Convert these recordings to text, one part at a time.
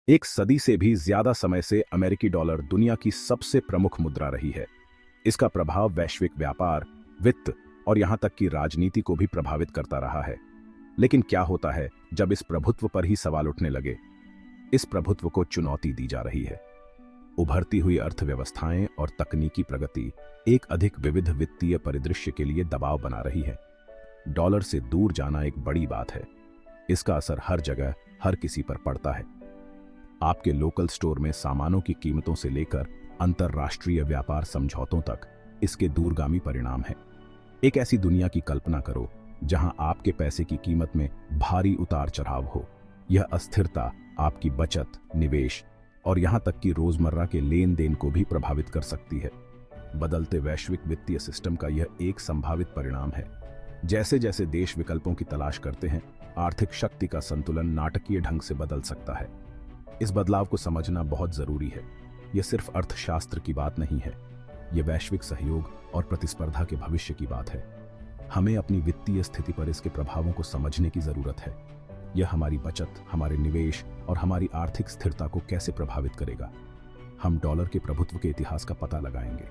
एक सदी से भी ज्यादा समय से अमेरिकी डॉलर दुनिया की सबसे प्रमुख मुद्रा रही है। इसका प्रभाव वैश्विक व्यापार, वित्त और यहां तक कि राजनीति को भी प्रभावित करता रहा है। लेकिन क्या होता है जब इस प्रभुत्व पर ही सवाल उठने लगे? इस प्रभुत्व को चुनौती दी जा रही है। उभरती हुई अर्थव्यवस्थाएं और तकनीकी प्रगति एक अधिक विविध वित्तीय परिदृश्य के लिए दबाव बना रही है। डॉलर से दूर जाना एक बड़ी बात है। इसका असर हर जगह, हर किसी पर पड़ता है। आपके लोकल स्टोर में सामानों की कीमतों से लेकर अंतर्राष्ट्रीय व्यापार समझौतों तक इसके दूरगामी परिणाम हैं। एक ऐसी दुनिया की कल्पना करो जहां आपके पैसे की कीमत में भारी उतार चढ़ाव हो। यह अस्थिरता आपकी बचत, निवेश और यहां तक कि रोजमर्रा के लेन देन को भी प्रभावित कर सकती है। बदलते वैश्विक वित्तीय सिस्टम का यह एक संभावित परिणाम है। जैसे जैसे देश विकल्पों की तलाश करते हैं, आर्थिक शक्ति का संतुलन नाटकीय ढंग से बदल सकता है। इस बदलाव को समझना बहुत जरूरी है। यह सिर्फ अर्थशास्त्र की बात नहीं है, यह वैश्विक सहयोग और प्रतिस्पर्धा के भविष्य की बात है। हमें अपनी वित्तीय स्थिति पर इसके प्रभावों को समझने की जरूरत है। यह हमारी बचत, हमारे निवेश और हमारी आर्थिक स्थिरता को कैसे प्रभावित करेगा। हम डॉलर के प्रभुत्व के इतिहास का पता लगाएंगे,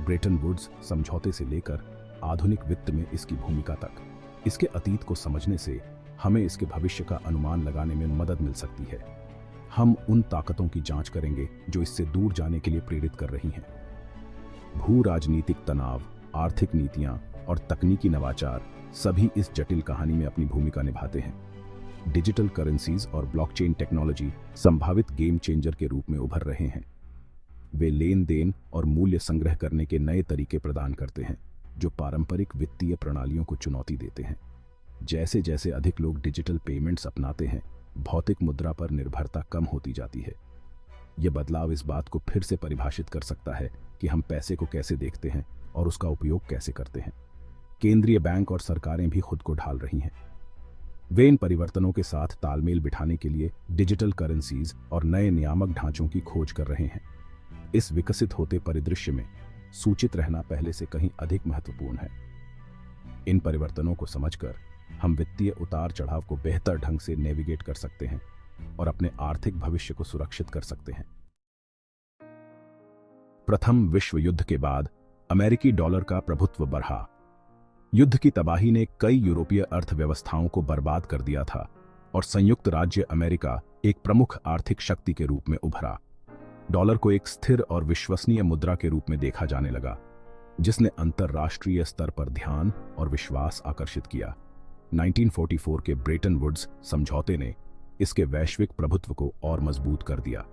ब्रेटन वुड्स समझौते से लेकर आधुनिक वित्त में इसकी भूमिका तक। इसके अतीत को समझने से हमें इसके भविष्य का अनुमान लगाने में मदद मिल सकती है। हम उन ताकतों की जांच करेंगे जो इससे दूर जाने के लिए प्रेरित कर रही हैं। भू राजनीतिक तनाव, आर्थिक नीतियां और तकनीकी नवाचार सभी इस जटिल कहानी में अपनी भूमिका निभाते हैं। डिजिटल करेंसीज और ब्लॉकचेन टेक्नोलॉजी संभावित गेम चेंजर के रूप में उभर रहे हैं। वे लेन देन और मूल्य संग्रह करने के नए तरीके प्रदान करते हैं जो पारंपरिक वित्तीय प्रणालियों को चुनौती देते हैं। जैसे जैसे अधिक लोग डिजिटल पेमेंट्स अपनाते हैं, भौतिक मुद्रा पर निर्भरता कम होती जाती है। यह बदलाव इस बात को फिर से परिभाषित कर सकता है कि हम पैसे को कैसे देखते हैं और उसका उपयोग कैसे करते हैं। केंद्रीय बैंक और सरकारें भी खुद को ढाल रही हैं। वे इन परिवर्तनों के साथ तालमेल बिठाने के लिए डिजिटल करेंसीज और नए नियामक ढांचों की खोज कर रहे हैं। इस विकसित होते परिदृश्य में सूचित रहना पहले से कहीं अधिक महत्वपूर्ण है। इन परिवर्तनों को समझकर हम वित्तीय उतार चढ़ाव को बेहतर ढंग से नेविगेट कर सकते हैं और अपने आर्थिक भविष्य को सुरक्षित कर सकते हैं। प्रथम विश्व युद्ध के बाद अमेरिकी डॉलर का प्रभुत्व बढ़ा। युद्ध की तबाही ने कई यूरोपीय अर्थव्यवस्थाओं को बर्बाद कर दिया था और संयुक्त राज्य अमेरिका एक प्रमुख आर्थिक शक्ति के रूप में उभरा। डॉलर को एक स्थिर और विश्वसनीय मुद्रा के रूप में देखा जाने लगा, जिसने अंतर्राष्ट्रीय स्तर पर ध्यान और विश्वास आकर्षित किया। 1944 के ब्रेटन वुड्स समझौते ने इसके वैश्विक प्रभुत्व को और मजबूत कर दिया।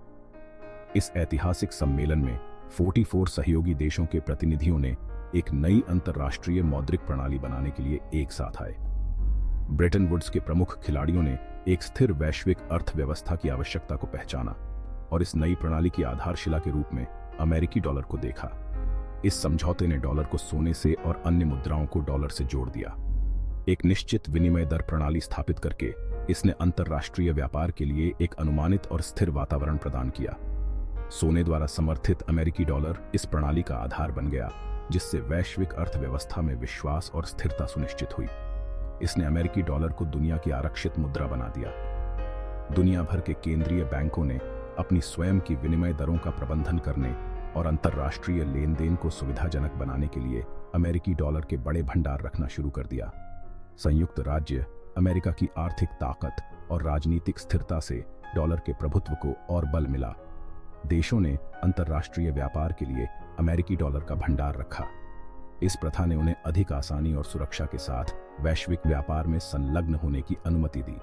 इस ऐतिहासिक सम्मेलन में 44 सहयोगी देशों के प्रतिनिधियों ने एक नई अंतर्राष्ट्रीय मौद्रिक प्रणाली बनाने के लिए एक साथ आए। ब्रेटन वुड्स के प्रमुख खिलाड़ियों ने एक स्थिर वैश्विक अर्थव्यवस्था की आवश्यकता को पहचाना और इस नई प्रणाली की आधारशिला के रूप में अमेरिकी डॉलर को देखा। इस समझौते ने डॉलर को सोने से और अन्य मुद्राओं को डॉलर से जोड़ दिया। एक निश्चित विनिमय दर प्रणाली स्थापित करके इसने अंतर्राष्ट्रीय व्यापार के लिए एक अनुमानित और स्थिर वातावरण प्रदान किया। सोने द्वारा समर्थित अमेरिकी डॉलर इस प्रणाली का आधार बन गया, जिससे वैश्विक अर्थव्यवस्था में विश्वास और स्थिरता सुनिश्चित हुई। इसने अमेरिकी डॉलर को दुनिया की आरक्षित मुद्रा बना दिया। दुनिया भर के केंद्रीय बैंकों ने अपनी स्वयं की विनिमय दरों का प्रबंधन करने और अंतर्राष्ट्रीय लेन देन को सुविधाजनक बनाने के लिए अमेरिकी डॉलर के बड़े भंडार रखना शुरू कर दिया। संयुक्त राज्य अमेरिका की आर्थिक ताकत और राजनीतिक स्थिरता से डॉलर के प्रभुत्व को और बल मिला। देशों ने अंतर्राष्ट्रीय व्यापार के लिए अमेरिकी डॉलर का भंडार रखा। इस प्रथा ने उन्हें अधिक आसानी और सुरक्षा के साथ वैश्विक व्यापार में संलग्न होने की अनुमति दी।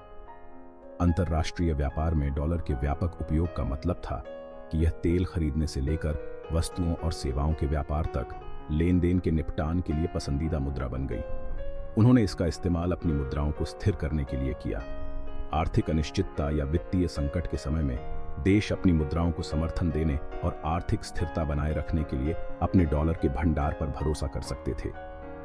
अंतर्राष्ट्रीय व्यापार में डॉलर के व्यापक उपयोग का मतलब था कि यह तेल खरीदने से लेकर वस्तुओं और सेवाओं के व्यापार तक लेन देन के निपटान के लिए पसंदीदा मुद्रा बन गई। उन्होंने इसका इस्तेमाल अपनी मुद्राओं को स्थिर करने के लिए किया। आर्थिक अनिश्चितता या वित्तीय संकट के समय में देश अपनी मुद्राओं को समर्थन देने और आर्थिक स्थिरता बनाए रखने के लिए अपने डॉलर के भंडार पर भरोसा कर सकते थे।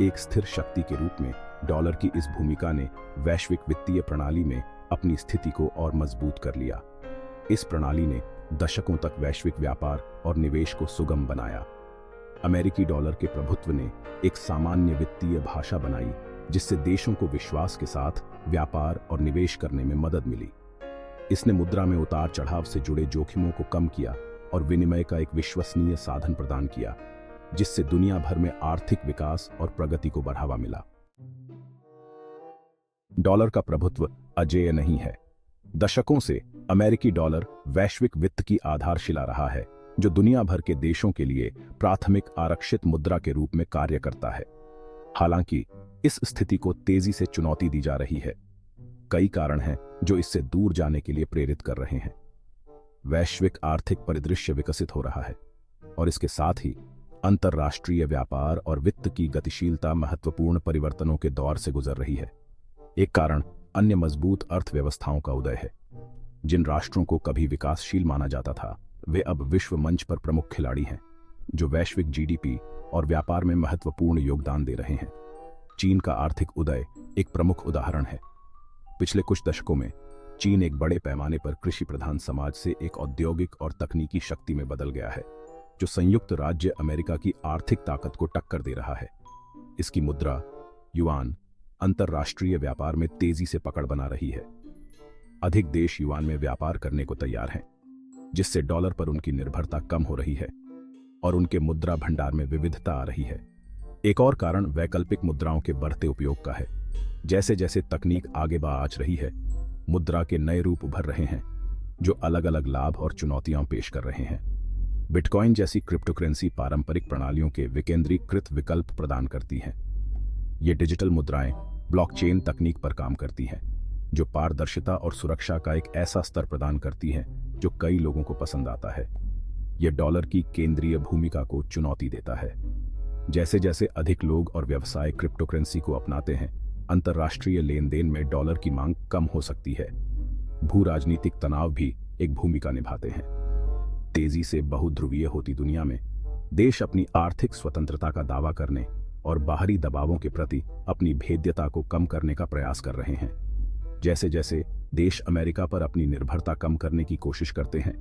एक स्थिर शक्ति के रूप में डॉलर की इस भूमिका ने वैश्विक वित्तीय प्रणाली में अपनी स्थिति को और मजबूत कर लिया। इस प्रणाली ने दशकों तक वैश्विक व्यापार और निवेश को सुगम बनाया। अमेरिकी डॉलर के प्रभुत्व ने एक सामान्य वित्तीय भाषा बनाई, जिससे देशों को विश्वास के साथ व्यापार और निवेश करने में मदद मिली। इसने मुद्रा में उतार चढ़ाव से जुड़े जोखिमों को कम किया और विनिमय का एक विश्वसनीय साधन प्रदान किया, जिससे दुनिया भर में आर्थिक विकास और प्रगति को बढ़ावा मिला। डॉलर का प्रभुत्व अजेय नहीं है। दशकों से अमेरिकी डॉलर वैश्विक वित्त की आधारशिला रहा है, जो दुनिया भर के देशों के लिए प्राथमिक आरक्षित मुद्रा के रूप में कार्य करता है। हालांकि इस स्थिति को तेजी से चुनौती दी जा रही है। कई कारण हैं जो इससे दूर जाने के लिए प्रेरित कर रहे हैं। वैश्विक आर्थिक परिदृश्य विकसित हो रहा है और इसके साथ ही अंतर्राष्ट्रीय व्यापार और वित्त की गतिशीलता महत्वपूर्ण परिवर्तनों के दौर से गुजर रही है। एक कारण अन्य मजबूत अर्थव्यवस्थाओं का उदय है। जिन राष्ट्रों को कभी विकासशील माना जाता था, वे अब विश्व मंच पर प्रमुख खिलाड़ी हैं, जो वैश्विक जीडीपी और व्यापार में महत्वपूर्ण योगदान दे रहे हैं। चीन का आर्थिक उदय एक प्रमुख उदाहरण है। पिछले कुछ दशकों में चीन एक बड़े पैमाने पर कृषि प्रधान समाज से एक औद्योगिक और तकनीकी शक्ति में बदल गया है, जो संयुक्त राज्य अमेरिका की आर्थिक ताकत को टक्कर दे रहा है। इसकी मुद्रा युआन अंतर्राष्ट्रीय व्यापार में तेजी से पकड़ बना रही है। अधिक देश युआन में व्यापार करने को तैयार हैं, जिससे डॉलर पर उनकी निर्भरता कम हो रही है और उनके मुद्रा भंडार में विविधता आ रही है। एक और कारण वैकल्पिक मुद्राओं के बढ़ते उपयोग का है। जैसे जैसे तकनीक आगे बढ़ रही है, मुद्रा के नए रूप उभर रहे हैं, जो अलग अलग लाभ और चुनौतियां पेश कर रहे हैं। बिटकॉइन जैसी क्रिप्टोकरेंसी पारंपरिक प्रणालियों के विकेंद्रीकृत विकल्प प्रदान करती हैं। ये डिजिटल मुद्राएं ब्लॉकचेन तकनीक पर काम करती हैं, जो पारदर्शिता और सुरक्षा का एक ऐसा स्तर प्रदान करती हैं जो कई लोगों को पसंद आता है। यह डॉलर की केंद्रीय भूमिका को चुनौती देता है। जैसे जैसे अधिक लोग और व्यवसाय क्रिप्टोकरेंसी को अपनाते हैं, अंतर्राष्ट्रीय लेन देन में डॉलर की मांग कम हो सकती है। भू राजनीतिक तनाव भी एक भूमिका निभाते हैं। तेजी से बहुध्रुवीय होती दुनिया में देश अपनी आर्थिक स्वतंत्रता का दावा करने और बाहरी दबावों के प्रति अपनी भेद्यता को कम करने का प्रयास कर रहे हैं। जैसे जैसे देश अमेरिका पर अपनी निर्भरता कम करने की कोशिश करते हैं,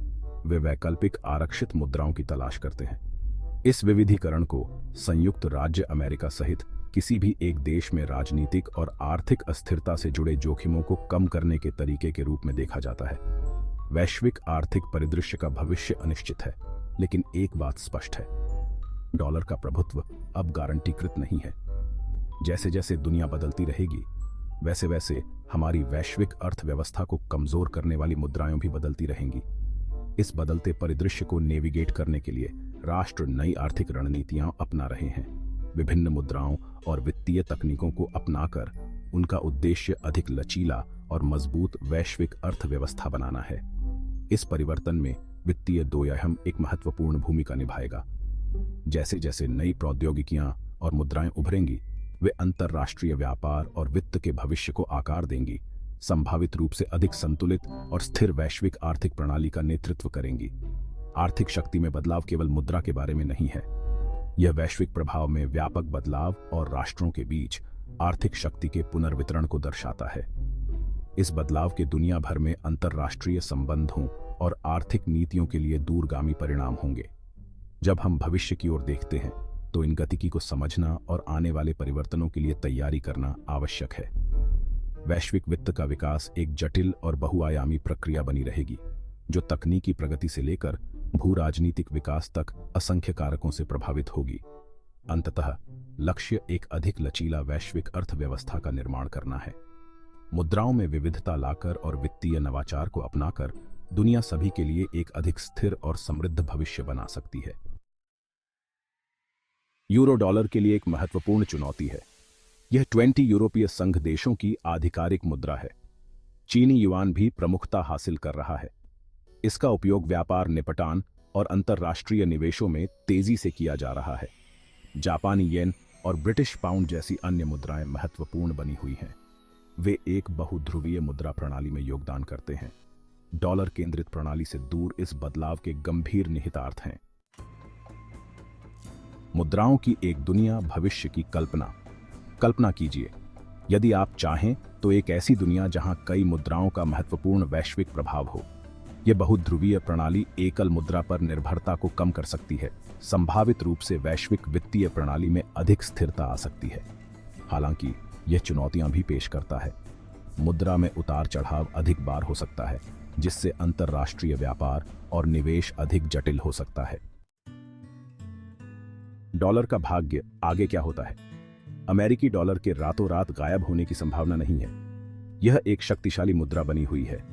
वे वैकल्पिक आरक्षित मुद्राओं की तलाश करते हैं। इस विविधीकरण को संयुक्त राज्य अमेरिका सहित किसी भी एक देश में राजनीतिक और आर्थिक अस्थिरता से जुड़े जोखिमों को कम करने के तरीके के रूप में देखा जाता है। वैश्विक आर्थिक परिदृश्य का भविष्य अनिश्चित है, लेकिन एक बात स्पष्ट है, डॉलर का प्रभुत्व अब गारंटीकृत नहीं है। जैसे जैसे दुनिया बदलती रहेगी, वैसे वैसे हमारी वैश्विक अर्थव्यवस्था को कमजोर करने वाली मुद्राएं भी बदलती रहेंगी। इस बदलते परिदृश्य को नेविगेट करने के लिए राष्ट्र नई आर्थिक रणनीतियां अपना रहे हैं। विभिन्न मुद्राओं और वित्तीय तकनीकों को अपनाकर उनका उद्देश्य अधिक लचीला और मजबूत वैश्विक अर्थव्यवस्था बनाना है। इस परिवर्तन में वित्तीय दोयम एक महत्वपूर्ण भूमिका निभाएगा। जैसे जैसे नई प्रौद्योगिकियां और मुद्राएं उभरेंगी, वे अंतर्राष्ट्रीय व्यापार और वित्त के भविष्य को आकार देंगी, संभावित रूप से अधिक संतुलित और स्थिर वैश्विक आर्थिक प्रणाली का नेतृत्व करेंगी। आर्थिक शक्ति में बदलाव केवल मुद्रा के बारे में नहीं है, यह वैश्विक प्रभाव में व्यापक बदलाव और राष्ट्रों के बीच आर्थिक शक्ति के पुनर्वितरण को दर्शाता है। इस बदलाव के दुनिया भर में अंतर्राष्ट्रीय संबंधों और आर्थिक नीतियों के लिए दूरगामी परिणाम होंगे। जब हम भविष्य की ओर देखते हैं, तो इन गतिकी को समझना और आने वाले परिवर्तनों के लिए तैयारी करना आवश्यक है। वैश्विक वित्त का विकास एक जटिल और बहुआयामी प्रक्रिया बनी रहेगी, जो तकनीकी प्रगति से लेकर भू राजनीतिक विकास तक असंख्य कारकों से प्रभावित होगी। अंततः लक्ष्य एक अधिक लचीला वैश्विक अर्थव्यवस्था का निर्माण करना है। मुद्राओं में विविधता लाकर और वित्तीय नवाचार को अपनाकर दुनिया सभी के लिए एक अधिक स्थिर और समृद्ध भविष्य बना सकती है। यूरो डॉलर के लिए एक महत्वपूर्ण चुनौती है। यह 20 यूरोपीय संघ देशों की आधिकारिक मुद्रा है। चीनी युआन भी प्रमुखता हासिल कर रहा है। इसका उपयोग व्यापार निपटान और अंतर्राष्ट्रीय निवेशों में तेजी से किया जा रहा है। जापानी येन और ब्रिटिश पाउंड जैसी अन्य मुद्राएं महत्वपूर्ण बनी हुई हैं। वे एक बहुध्रुवीय मुद्रा प्रणाली में योगदान करते हैं। डॉलर केंद्रित प्रणाली से दूर इस बदलाव के गंभीर निहितार्थ हैं। मुद्राओं की एक दुनिया भविष्य की कल्पना कीजिए। यदि आप चाहें तो एक ऐसी दुनिया जहां कई मुद्राओं का महत्वपूर्ण वैश्विक प्रभाव हो। यह बहुध्रुवीय प्रणाली एकल मुद्रा पर निर्भरता को कम कर सकती है। संभावित रूप से वैश्विक वित्तीय प्रणाली में अधिक स्थिरता आ सकती है। हालांकि यह चुनौतियां भी पेश करता है। मुद्रा में उतार चढ़ाव अधिक बार हो सकता है जिससे अंतर्राष्ट्रीय व्यापार और निवेश अधिक जटिल हो सकता है। डॉलर का भाग्य आगे क्या होता है? अमेरिकी डॉलर के रातों रात गायब होने की संभावना नहीं है। यह एक शक्तिशाली मुद्रा बनी हुई है।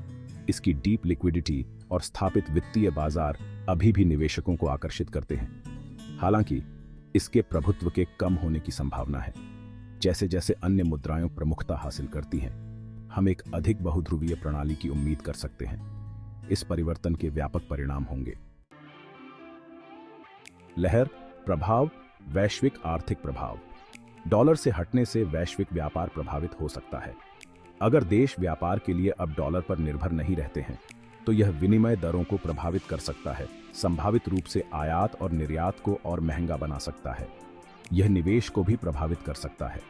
इसकी डीप लिक्विडिटी और स्थापित वित्तीय बाजार अभी भी निवेशकों को आकर्षित करते हैं। हालांकि इसके प्रभुत्व के कम होने की संभावना है। जैसे जैसे अन्य मुद्राएं प्रमुखता हासिल करती हैं, हम एक अधिक बहुध्रुवीय प्रणाली की उम्मीद कर सकते हैं। इस परिवर्तन के व्यापक परिणाम होंगे। लहर प्रभाव, वैश्विक आर्थिक प्रभाव। डॉलर से हटने से वैश्विक व्यापार प्रभावित हो सकता है। अगर देश व्यापार के लिए अब डॉलर पर निर्भर नहीं रहते हैं, तो यह विनिमय दरों को प्रभावित कर सकता है, संभावित रूप से आयात और निर्यात को और महंगा बना सकता है। यह निवेश को भी प्रभावित कर सकता है।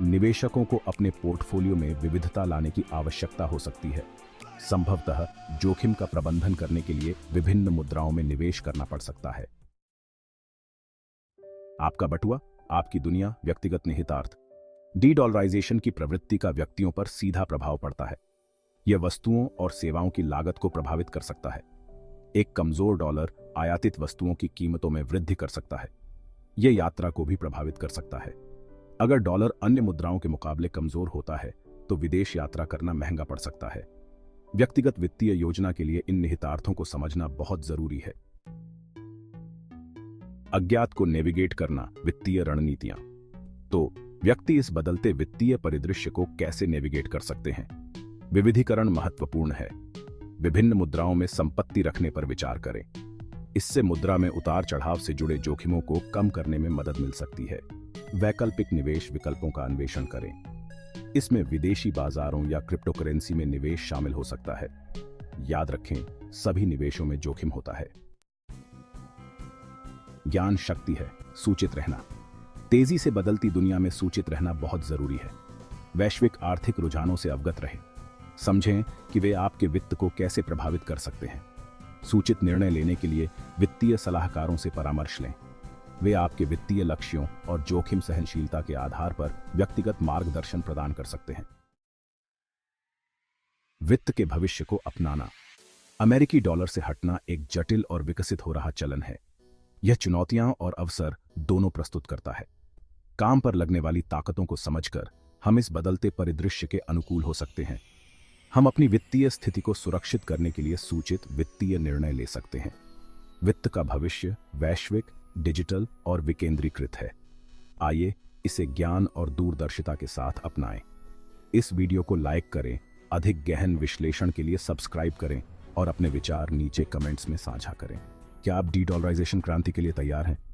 निवेशकों को अपने पोर्टफोलियो में विविधता लाने की आवश्यकता हो सकती है। संभवतः जोखिम का प्रबंधन करने के लिए विभिन्न मुद्राओं में निवेश करना पड़ सकता है। आपका बटुआ, आपकी दुनिया, व्यक्तिगत निहितार्थ। डी-डॉलराइजेशन की प्रवृत्ति का व्यक्तियों पर सीधा प्रभाव पड़ता है। यह वस्तुओं और सेवाओं की लागत को प्रभावित कर सकता है। एक कमजोर डॉलर आयातित वस्तुओं की कीमतों में वृद्धि कर सकता है। यह यात्रा को भी प्रभावित कर सकता है। अगर डॉलर अन्य मुद्राओं के मुकाबले कमजोर होता है, तो विदेश यात्रा करना महंगा पड़ सकता है। व्यक्तिगत वित्तीय योजना के लिए इन निहितार्थों को समझना बहुत जरूरी है। अज्ञात को नेविगेट करना, वित्तीय रणनीतियां। तो व्यक्ति इस बदलते वित्तीय परिदृश्य को कैसे नेविगेट कर सकते हैं? विविधीकरण महत्वपूर्ण है। विभिन्न मुद्राओं में संपत्ति रखने पर विचार करें। इससे मुद्रा में उतार चढ़ाव से जुड़े जोखिमों को कम करने में मदद मिल सकती है। वैकल्पिक निवेश विकल्पों का अन्वेषण करें। इसमें विदेशी बाजारों या क्रिप्टो करेंसी में निवेश शामिल हो सकता है। याद रखें, सभी निवेशों में जोखिम होता है। ज्ञान शक्ति है, सूचित रहना। तेजी से बदलती दुनिया में सूचित रहना बहुत जरूरी है। वैश्विक आर्थिक रुझानों से अवगत रहें। समझें कि वे आपके वित्त को कैसे प्रभावित कर सकते हैं। सूचित निर्णय लेने के लिए वित्तीय सलाहकारों से परामर्श लें। वे आपके वित्तीय लक्ष्यों और जोखिम सहनशीलता के आधार पर व्यक्तिगत मार्गदर्शन प्रदान कर सकते हैं। वित्त के भविष्य को अपनाना। अमेरिकी डॉलर से हटना एक जटिल और विकसित हो रहा चलन है। यह चुनौतियां और अवसर दोनों प्रस्तुत करता है। काम पर लगने वाली ताकतों को समझकर हम इस बदलते परिदृश्य के अनुकूल हो सकते हैं। हम अपनी वित्तीय स्थिति को सुरक्षित करने के लिए सूचित वित्तीय निर्णय ले सकते हैं। वित्त का भविष्य वैश्विक, डिजिटल और विकेंद्रीकृत है। आइए इसे ज्ञान और दूरदर्शिता के साथ अपनाएं। इस वीडियो को लाइक करें, अधिक गहन विश्लेषण के लिए सब्सक्राइब करें और अपने विचार नीचे कमेंट्स में साझा करें। क्या आप डी-डॉलराइजेशन क्रांति के लिए तैयार हैं?